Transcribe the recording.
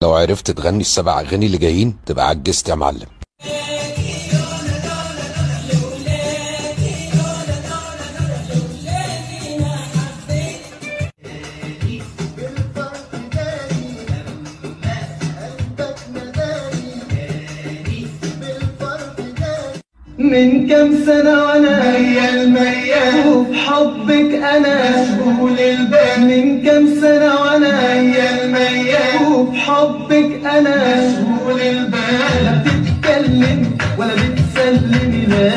لو عرفت تغني السبع اغاني اللي جايين تبقى عجزت يا معلم. من كام سنة وانا ميال ميال وبحبك انا مشغول البال. من كام سنة وانا ميال ميال وبحبك انا مشغول البال. لا بتتكلم ولا بتسلمي لا